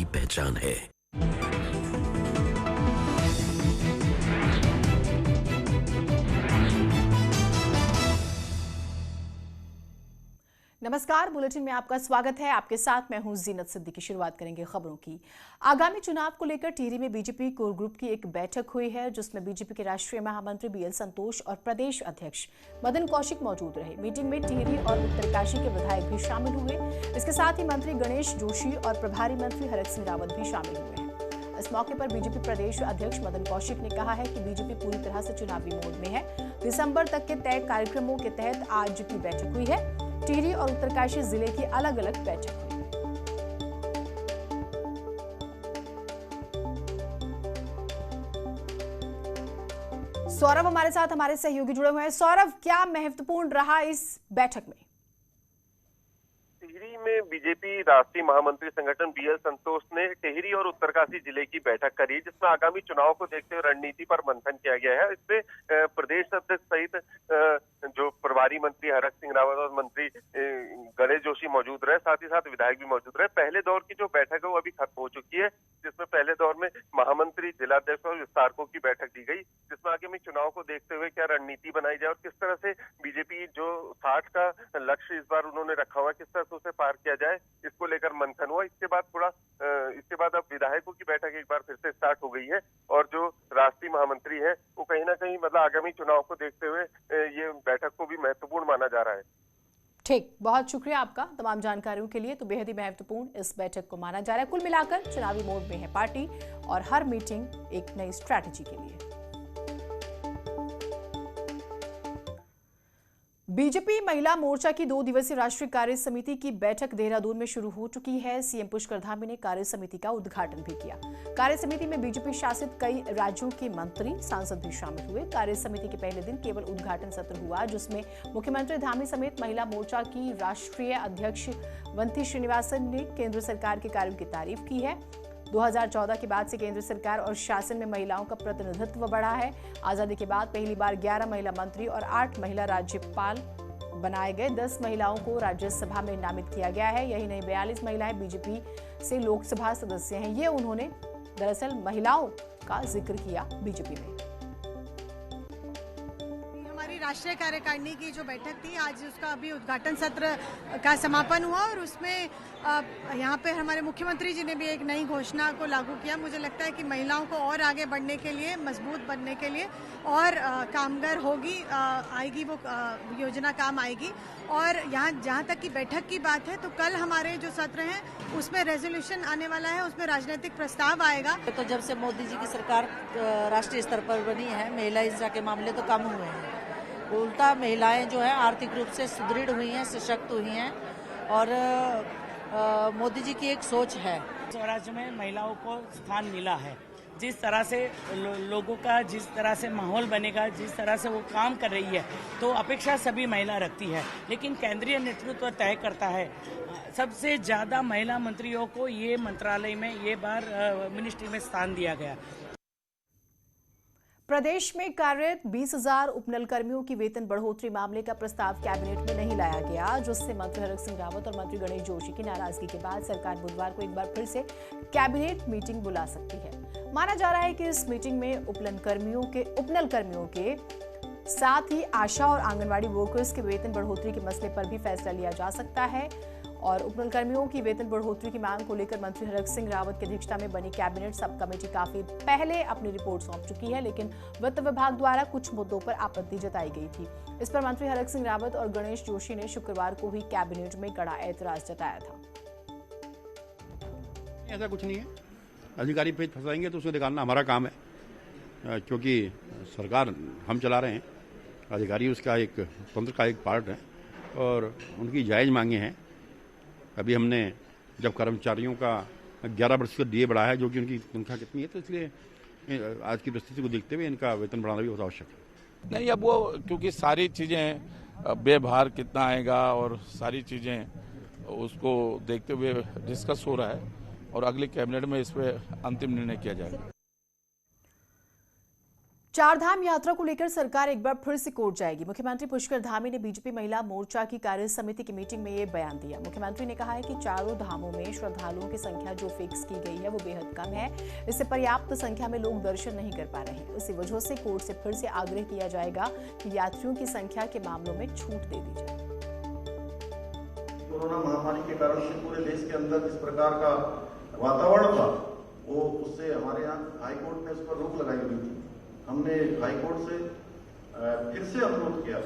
की पहचान है। नमस्कार, बुलेटिन में आपका स्वागत है। आपके साथ मैं हूं जीनत सिद्दीकी। शुरुआत करेंगे खबरों की। आगामी चुनाव को लेकर टिहरी में बीजेपी कोर ग्रुप की एक बैठक हुई है, जिसमें बीजेपी के राष्ट्रीय महामंत्री बीएल संतोष और प्रदेश अध्यक्ष मदन कौशिक मौजूद रहे। मीटिंग में टिहरी और उत्तरकाशी के विधायक भी शामिल हुए। इसके साथ ही मंत्री गणेश जोशी और प्रभारी मंत्री हरक सिंह रावत भी शामिल हुए हैं। इस मौके पर बीजेपी प्रदेश अध्यक्ष मदन कौशिक ने कहा है कि बीजेपी पूरी तरह से चुनावी मोड में है। दिसंबर तक के तय कार्यक्रमों के तहत आज की बैठक हुई है। टिहरी और उत्तरकाशी जिले की अलग अलग बैठक हुई। सौरभ हमारे साथ, हमारे सहयोगी जुड़े हुए हैं। सौरभ, क्या महत्वपूर्ण रहा इस बैठक में? टिहरी में बीजेपी राष्ट्रीय महामंत्री संगठन बीएल संतोष ने टिहरी और उत्तरकाशी जिले की बैठक करी, जिसमें आगामी चुनाव को देखते हुए रणनीति पर मंथन किया गया है। इसमें प्रदेश अध्यक्ष सहित जो प्रभारी मंत्री हरक सिंह रावत और मंत्री गणेश जोशी मौजूद रहे, साथ ही साथ विधायक भी मौजूद रहे। पहले दौर की जो बैठक है वो अभी खत्म हो चुकी है, जिसमें पहले दौर में महामंत्री, जिलाध्यक्ष और विस्तारकों की बैठक दी गई, जिसमें आगामी चुनाव को देखते हुए क्या रणनीति बनाई जाए और किस तरह से बीजेपी जो 60 का लक्ष्य इस बार उन्होंने रखा हुआ है, किस तरह से उसे पार किया जाए, इसको लेकर मंथन हुआ। इसके बाद अब विधायकों की बैठक एक बार फिर से स्टार्ट हो गई है और जो राष्ट्रीय महामंत्री है वो कहीं ना कहीं मतलब आगामी चुनाव को देखते हुए ये बैठक को भी महत्वपूर्ण माना जा रहा है। ठीक, बहुत शुक्रिया आपका तमाम जानकारियों के लिए। तो बेहद ही महत्वपूर्ण इस बैठक को माना जा रहा है। कुल मिलाकर चुनावी मोड में है पार्टी और हर मीटिंग एक नई स्ट्रैटेजी के लिए। बीजेपी महिला मोर्चा की 2 दिवसीय राष्ट्रीय कार्य समिति की बैठक देहरादून में शुरू हो चुकी है। सीएम पुष्कर धामी ने कार्य समिति का उद्घाटन भी किया। कार्य समिति में बीजेपी शासित कई राज्यों के मंत्री, सांसद भी शामिल हुए। कार्य समिति के पहले दिन केवल उद्घाटन सत्र हुआ, जिसमें मुख्यमंत्री धामी समेत महिला मोर्चा की राष्ट्रीय अध्यक्ष वंथी श्रीनिवासन ने केंद्र सरकार के कार्यों की तारीफ की है। 2014 के बाद से केंद्र सरकार और शासन में महिलाओं का प्रतिनिधित्व बढ़ा है। आजादी के बाद पहली बार 11 महिला मंत्री और 8 महिला राज्यपाल बनाए गए। 10 महिलाओं को राज्यसभा में नामित किया गया है। यही नहीं, 42 महिलाएं बीजेपी से लोकसभा सदस्य हैं। ये उन्होंने दरअसल महिलाओं का जिक्र किया बीजेपी में। राष्ट्रीय कार्यकारिणी की जो बैठक थी, आज उसका अभी उद्घाटन सत्र का समापन हुआ और उसमें यहाँ पे हमारे मुख्यमंत्री जी ने भी एक नई घोषणा को लागू किया। मुझे लगता है कि महिलाओं को और आगे बढ़ने के लिए, मजबूत बनने के लिए और कामगार होगी, आएगी वो योजना काम आएगी। और यहाँ जहाँ तक की बैठक की बात है, तो कल हमारे जो सत्र हैं उसमें रेजोल्यूशन आने वाला है, उसमें राजनीतिक प्रस्ताव आएगा। तो जब से मोदी जी की सरकार राष्ट्रीय स्तर पर बनी है, महिला हिंसा के मामले तो कम हुए हैं। उल्टा महिलाएं जो है आर्थिक रूप से सुदृढ़ हुई हैं, सशक्त हुई हैं और मोदी जी की एक सोच है। स्वराज में महिलाओं को स्थान मिला है। जिस तरह से लोगों का जिस तरह से माहौल बनेगा, जिस तरह से वो काम कर रही है, तो अपेक्षा सभी महिला रखती है, लेकिन केंद्रीय नेतृत्व तय करता है। सबसे ज़्यादा महिला मंत्रियों को ये मंत्रालय में ये बार मिनिस्ट्री में स्थान दिया गया। प्रदेश में कार्यरत 20,000 उपनल कर्मियों की वेतन बढ़ोतरी मामले का प्रस्ताव कैबिनेट में नहीं लाया गया, जिससे मंत्री हरक सिंह रावत और मंत्री गणेश जोशी की नाराजगी के बाद सरकार बुधवार को एक बार फिर से कैबिनेट मीटिंग बुला सकती है। माना जा रहा है कि इस मीटिंग में उपनल कर्मियों के साथ ही आशा और आंगनवाड़ी वर्कर्स के वेतन बढ़ोतरी के मसले पर भी फैसला लिया जा सकता है। और उपनल कर्मियों की वेतन बढ़ोतरी की मांग को लेकर मंत्री हरक सिंह रावत की अध्यक्षता में बनी कैबिनेट सब कमेटी काफी पहले अपनी रिपोर्ट सौंप चुकी है, लेकिन वित्त विभाग द्वारा कुछ मुद्दों पर आपत्ति जताई गई थी। इस पर मंत्री हरक सिंह रावत और गणेश जोशी ने शुक्रवार को ही कैबिनेट में कड़ा ऐतराज जताया था। ऐसा कुछ नहीं है, अधिकारी पेज फंसाएंगे तो उसे निकालना हमारा काम है, क्योंकि सरकार हम चला रहे हैं, अधिकारी उसका एक तंत्र का एक पार्ट है और उनकी जायज़ मांगे हैं। अभी हमने जब कर्मचारियों का 11% डीए बढ़ाया है, जो कि उनकी तनख्वाह कितनी है, तो इसलिए आज की परिस्थिति को देखते हुए इनका वेतन बढ़ाना भी बहुत आवश्यक है। नहीं, अब वो क्योंकि सारी चीज़ें व्यवहार कितना आएगा और सारी चीज़ें उसको देखते हुए डिस्कस हो रहा है और अगली कैबिनेट में इस पर अंतिम निर्णय किया जाएगा। चारधाम यात्रा को लेकर सरकार एक बार फिर से कोर्ट जाएगी। मुख्यमंत्री पुष्कर धामी ने बीजेपी महिला मोर्चा की कार्य समिति की मीटिंग में ये बयान दिया। मुख्यमंत्री ने कहा है कि चारों धामों में श्रद्धालुओं की संख्या जो फिक्स की गई है वो बेहद कम है। इससे पर्याप्त संख्या में लोग दर्शन नहीं कर पा रहे हैं। इसी वजह से कोर्ट से फिर से आग्रह किया जाएगा कि यात्रियों की संख्या के मामलों में छूट दे दी जाए। कोरोना महामारी के कारण से पूरे देश के अंदर जिस प्रकार का वातावरण था, वो उससे हमारे यहाँ हाईकोर्ट ने उस पर रोक लगाई हुई थी। हमने हाईकोर्ट से फिर से अनुरोध किया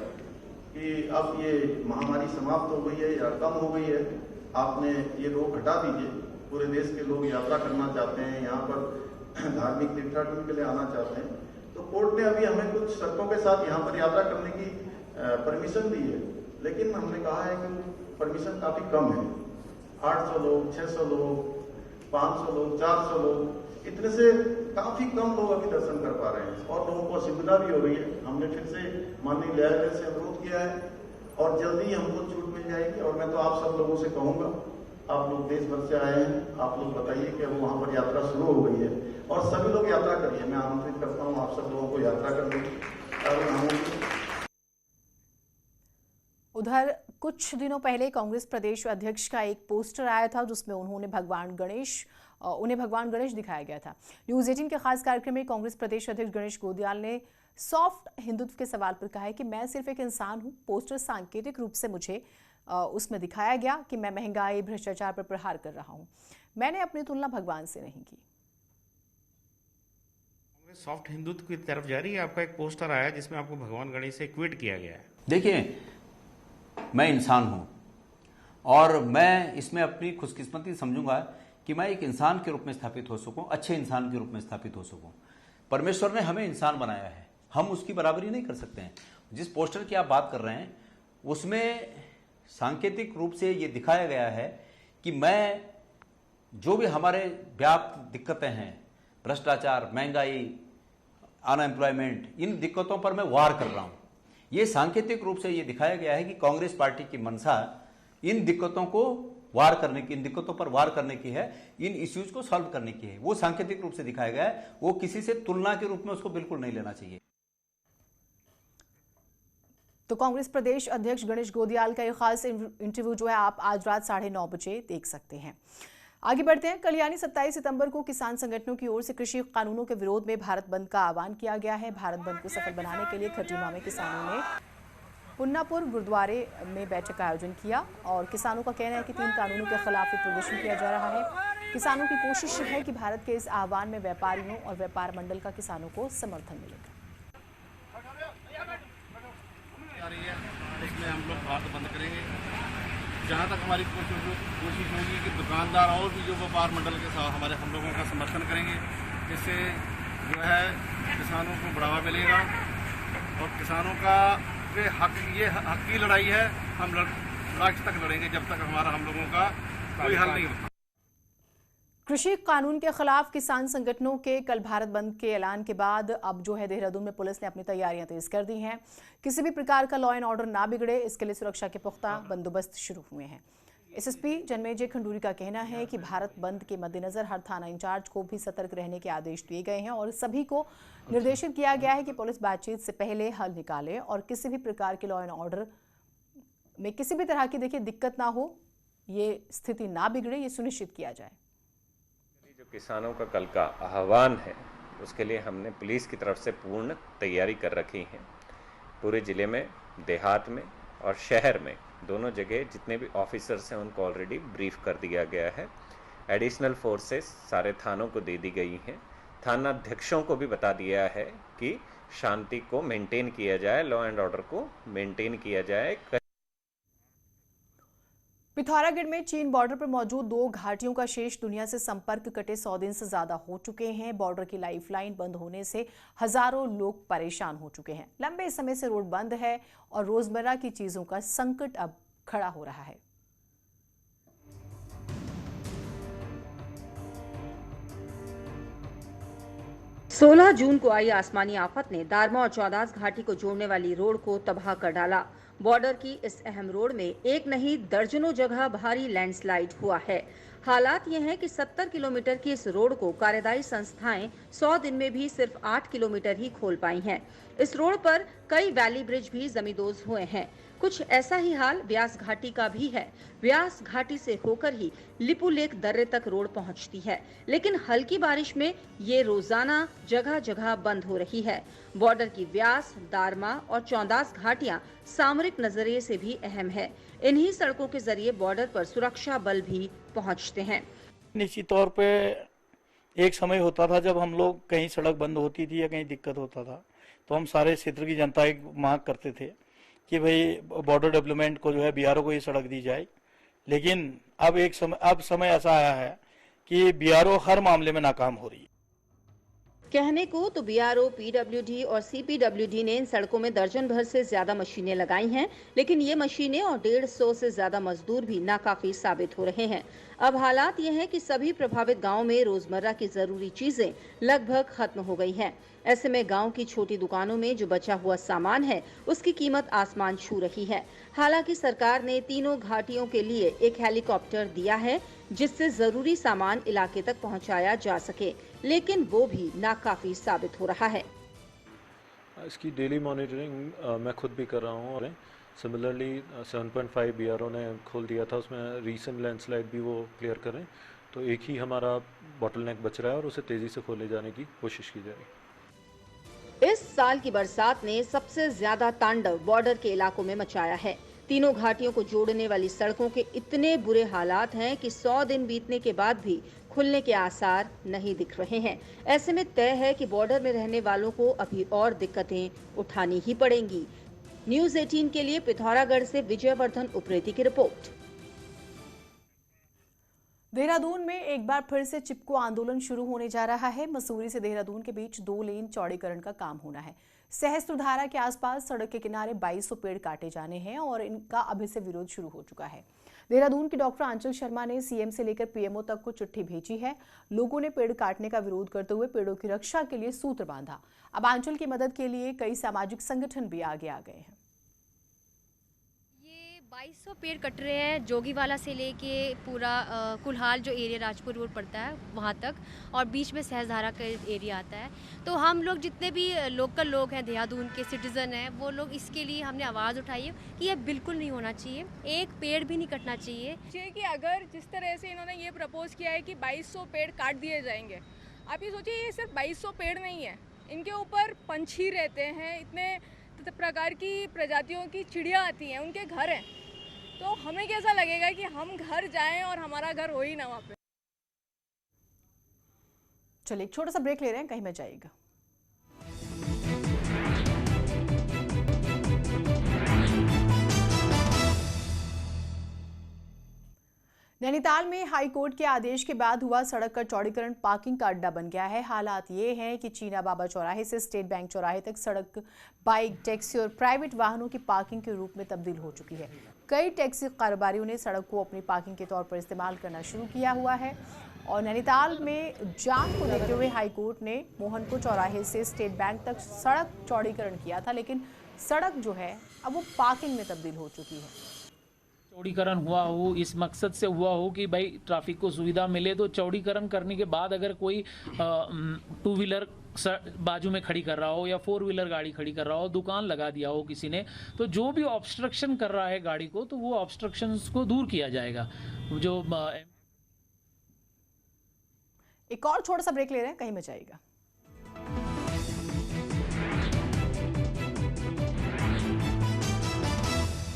कि अब ये महामारी समाप्त हो गई है या कम हो गई है, आपने ये रोक हटा दीजिए। पूरे देश के लोग यात्रा करना चाहते हैं, यहाँ पर धार्मिक तीर्थाटन के लिए आना चाहते हैं, तो कोर्ट ने अभी हमें कुछ शर्तों के साथ यहाँ पर यात्रा करने की परमिशन दी है। लेकिन हमने कहा है कि परमिशन काफी कम है। 800 लोग, 600 लोग, 500 लोग, 400 लोग, इतने से काफी कम लोग अभी दर्शन कर पा रहे हैं और लोगों को असुविधा भी हो रही है। हमने फिर से माननीय न्यायालय से अनुरोध किया है और जल्दी हमको छूट मिल जाएगी। और मैं तो आप सब लोगों से कहूंगा, आप लोग देश भर से आए हैं, आप लोग बताइए कि अब वहां पर यात्रा शुरू हो गई है और सभी लोग यात्रा करिए। मैं आमंत्रित करता हूँ आप सब लोगों को यात्रा करने की। उधर कुछ दिनों पहले कांग्रेस प्रदेश अध्यक्ष का एक पोस्टर आया था जिसमें उन्हें भगवान गणेश दिखाया गया था। न्यूज 18 के खास कार्यक्रम में कांग्रेस प्रदेश अध्यक्ष गणेश गोदियाल ने सॉफ्ट हिंदुत्व के सवाल पर कहा है कि मैं सिर्फ एक इंसान हूं। पोस्टर सांकेतिक रूप से मुझे उसमें दिखाया गया कि मैं महंगाई, भ्रष्टाचार पर प्रहार कर रहा हूं। मैंने अपनी तुलना भगवान से नहीं की। कांग्रेस सॉफ्ट हिंदुत्व की तरफ जा रही है। आपका एक पोस्टर आया जिसमें आपको भगवान गणेश से इक्वेट किया गया है। देखिए, मैं इंसान हूं और मैं इसमें अपनी खुशकिस्मती समझूंगा कि मैं एक इंसान के रूप में स्थापित हो सकूं, अच्छे इंसान के रूप में स्थापित हो सकूं। परमेश्वर ने हमें इंसान बनाया है, हम उसकी बराबरी नहीं कर सकते हैं। जिस पोस्टर की आप बात कर रहे हैं उसमें सांकेतिक रूप से ये दिखाया गया है कि मैं जो भी हमारे व्याप्त दिक्कतें हैं, भ्रष्टाचार, महंगाई, अनएम्प्लॉयमेंट, इन दिक्कतों पर मैं वार कर रहा हूं। ये सांकेतिक रूप से ये दिखाया गया है कि कांग्रेस पार्टी की मंशा इन दिक्कतों को वार करने की, इन दिक्कतों पर वार करने की है, इन इश्यूज को सॉल्व करने की है। वो सांकेतिक रूप से दिखाया गया है, वो किसी से तुलना के रूप में उसको बिल्कुल नहीं लेना चाहिए। तो कांग्रेस प्रदेश अध्यक्ष गणेश गोदियाल का एक खास इंटरव्यू जो है आप आज रात 9:30 बजे देख सकते हैं। आगे बढ़ते हैं। कल यानी 27 सितंबर को किसान संगठनों की ओर से कृषि कानूनों के विरोध में भारत बंद का आह्वान किया गया है। भारत बंद को सफल बनाने के लिए खटीमा में किसानों ने पुन्नापुर गुरुद्वारे में बैठक का आयोजन किया और किसानों का कहना है कि 3 कानूनों के खिलाफ प्रदर्शन किया जा रहा है। किसानों की कोशिश है कि भारत के इस आह्वान में व्यापारियों और व्यापार मंडल का किसानों को समर्थन मिलेगा। इसमें हम लोग भारत बंद करेंगे। जहाँ तक हमारी कोशिश होगी कि दुकानदार और भी जो व्यापार मंडल के साथ हम लोगों का समर्थन करेंगे। इससे जो है किसानों को बढ़ावा मिलेगा और किसानों का हक की लड़ाई है। हम लास्ट तक लड़ेंगे जब तक हम लोगों का कोई हल नहीं होता। कृषि कानून के खिलाफ किसान संगठनों के कल भारत बंद के ऐलान के बाद अब जो है देहरादून में पुलिस ने अपनी तैयारियां तेज कर दी हैं। किसी भी प्रकार का लॉ एंड ऑर्डर ना बिगड़े, इसके लिए सुरक्षा के पुख्ता बंदोबस्त शुरू हुए हैं। एसएसपी जन्मेजय खंडूरी का कहना है कि भारत बंद के मद्देनजर हर थाना इंचार्ज को भी सतर्क रहने के आदेश दिए गए हैं और सभी को निर्देशित किया गया है कि पुलिस बातचीत से पहले हल निकाले और किसी भी प्रकार के लॉ एंड ऑर्डर में किसी भी तरह की दिक्कत ना हो, ये स्थिति ना बिगड़े, ये सुनिश्चित किया जाए। जो किसानों का कल का आह्वान है उसके लिए हमने पुलिस की तरफ से पूर्ण तैयारी कर रखी है। पूरे जिले में, देहात में और शहर में दोनों जगह जितने भी ऑफिसर्स हैं उनको ऑलरेडी ब्रीफ कर दिया गया है। एडिशनल फोर्सेस सारे थानों को दे दी गई हैं। थाना अध्यक्षों को भी बता दिया है कि शांति को मेंटेन किया जाए, लॉ एंड ऑर्डर को मेंटेन किया जाए। पिथौरागढ़ में चीन बॉर्डर पर मौजूद 2 घाटियों का शेष दुनिया से संपर्क कटे 100 दिन से ज्यादा हो चुके हैं। बॉर्डर की लाइफलाइन बंद होने से हजारों लोग परेशान हो चुके हैं। लंबे समय से रोड बंद है और रोजमर्रा की चीजों का संकट अब खड़ा हो रहा है। सोलह जून को आई आसमानी आफत ने दारमा और चौदास घाटी को जोड़ने वाली रोड को तबाह कर डाला। बॉर्डर की इस अहम रोड में एक नहीं दर्जनों जगह भारी लैंडस्लाइड हुआ है। हालात ये हैं कि 70 किलोमीटर की इस रोड को कार्यदायी संस्थाएं 100 दिन में भी सिर्फ 8 किलोमीटर ही खोल पाई हैं। इस रोड पर कई वैली ब्रिज भी जमींदोज हुए हैं। कुछ ऐसा ही हाल व्यास घाटी का भी है। व्यास घाटी से होकर ही लिपू लेक दर्रे तक रोड पहुंचती है, लेकिन हल्की बारिश में ये रोजाना जगह जगह बंद हो रही है। बॉर्डर की व्यास, दारमा और चौंदास घाटियां सामरिक नजरिए से भी अहम है। इन्हीं सड़कों के जरिए बॉर्डर पर सुरक्षा बल भी पहुंचते हैं। निश्चित तौर पे एक समय होता था जब हम लोग कहीं सड़क बंद होती थी या कहीं दिक्कत होता था, तो हम सारे क्षेत्र की जनता एक मांग करते थे कि भाई बॉर्डर डेवलपमेंट को जो है बीआरओ को ये सड़क दी जाए। लेकिन अब समय ऐसा आया है कि बीआरओ हर मामले में नाकाम हो रही है। कहने को तो बीआरओ, पीडब्ल्यूडी और सीपीडब्ल्यूडी ने इन सड़कों में दर्जन भर से ज्यादा मशीनें लगाई हैं, लेकिन ये मशीनें और 150 से ज्यादा मजदूर भी नाकाफी साबित हो रहे हैं। अब हालात ये हैं कि सभी प्रभावित गांव में रोजमर्रा की जरूरी चीजें लगभग खत्म हो गई हैं। ऐसे में गांव की छोटी दुकानों में जो बचा हुआ सामान है उसकी कीमत आसमान छू रही है। हालांकि सरकार ने तीनों घाटियों के लिए एक हेलीकॉप्टर दिया है जिससे जरूरी सामान इलाके तक पहुंचाया जा सके, लेकिन वो भी नाकाफी साबित हो रहा है। इसकी डेली मॉनिटरिंग मैं खुद भी कर रहा हूँ और सिमिलरली 7.5 बीआरओ ने खोल दिया था, उसमें रीसेंट लैंडस्लाइड भी वो क्लियर करें, तो एक ही हमारा बॉटलनेक बच रहा है और उसे तेजी से खोले जाने की कोशिश की जाएगी। इस साल की बरसात ने सबसे ज्यादा तांडव बॉर्डर के इलाकों में मचाया है। तीनों घाटियों को जोड़ने वाली सड़कों के इतने बुरे हालात हैं कि 100 दिन बीतने के बाद भी खुलने के आसार नहीं दिख रहे हैं। ऐसे में तय है कि बॉर्डर में रहने वालों को अभी और दिक्कतें उठानी ही पड़ेंगी। न्यूज़ 18 के लिए पिथौरागढ़ से विजयवर्धन उप्रेती की रिपोर्ट। देहरादून में एक बार फिर से चिपको आंदोलन शुरू होने जा रहा है। मसूरी से देहरादून के बीच 2 लेन चौड़ीकरण का काम होना है। सहस्त्रधारा के आसपास सड़क के किनारे 2200 पेड़ काटे जाने हैं और इनका अभी से विरोध शुरू हो चुका है। देहरादून की डॉक्टर आंचल शर्मा ने सीएम से लेकर पीएमओ तक को चिट्ठी भेजी है। लोगों ने पेड़ काटने का विरोध करते हुए पेड़ों की रक्षा के लिए सूत्र बांधा। अब आंचल की मदद के लिए कई सामाजिक संगठन भी आगे आ गए हैं। 2200 पेड़ कट रहे हैं, जोगीवाला से लेके पूरा कुल्हाल जो एरिया राजपुर रोड पड़ता है वहाँ तक, और बीच में सहस्त्रधारा का एरिया आता है। तो हम लोग जितने भी लोकल लोग हैं, देहरादून के सिटीज़न हैं, वो लोग इसके लिए हमने आवाज़ उठाई है कि यह बिल्कुल नहीं होना चाहिए, एक पेड़ भी नहीं कटना चाहिए। कि अगर जिस तरह से इन्होंने ये प्रपोज किया है कि 2200 पेड़ काट दिए जाएंगे, आप ये सोचिए ये सिर्फ 2200 पेड़ नहीं है, इनके ऊपर पंछी रहते हैं, इतने प्रकार की प्रजातियों की चिड़िया आती हैं, उनके घर हैं। तो हमें कैसा लगेगा कि हम घर जाएं और हमारा घर हो ही ना वहाँ पे। चलिए एक छोटा सा ब्रेक ले रहे हैं, कहीं मत जाइएगा। नैनीताल में हाई कोर्ट के आदेश के बाद हुआ सड़क का चौड़ीकरण पार्किंग का अड्डा बन गया है। हालात ये हैं कि चीना बाबा चौराहे से स्टेट बैंक चौराहे तक सड़क बाइक, टैक्सी और प्राइवेट वाहनों की पार्किंग के रूप में तब्दील हो चुकी है। कई टैक्सी कारोबारियों ने सड़क को अपनी पार्किंग के तौर पर इस्तेमाल करना शुरू किया हुआ है। और नैनीताल में जाम को देखते हुए हाई कोर्ट ने मोहनपुर चौराहे से स्टेट बैंक तक सड़क चौड़ीकरण किया था, लेकिन सड़क जो है अब वो पार्किंग में तब्दील हो चुकी है। चौड़ीकरण हुआ हो इस मकसद से हुआ हो कि भाई ट्रैफिक को सुविधा मिले, तो चौड़ीकरण करने के बाद अगर कोई 2 व्हीलर बाजू में खड़ी कर रहा हो या 4 व्हीलर गाड़ी खड़ी कर रहा हो, दुकान लगा दिया हो किसी ने, तो जो भी ऑब्स्ट्रक्शन कर रहा है गाड़ी को, तो वो ऑब्स्ट्रक्शंस को दूर किया जाएगा। जो एक और छोटा सा ब्रेक ले रहे हैं, कहीं मत जाइएगा।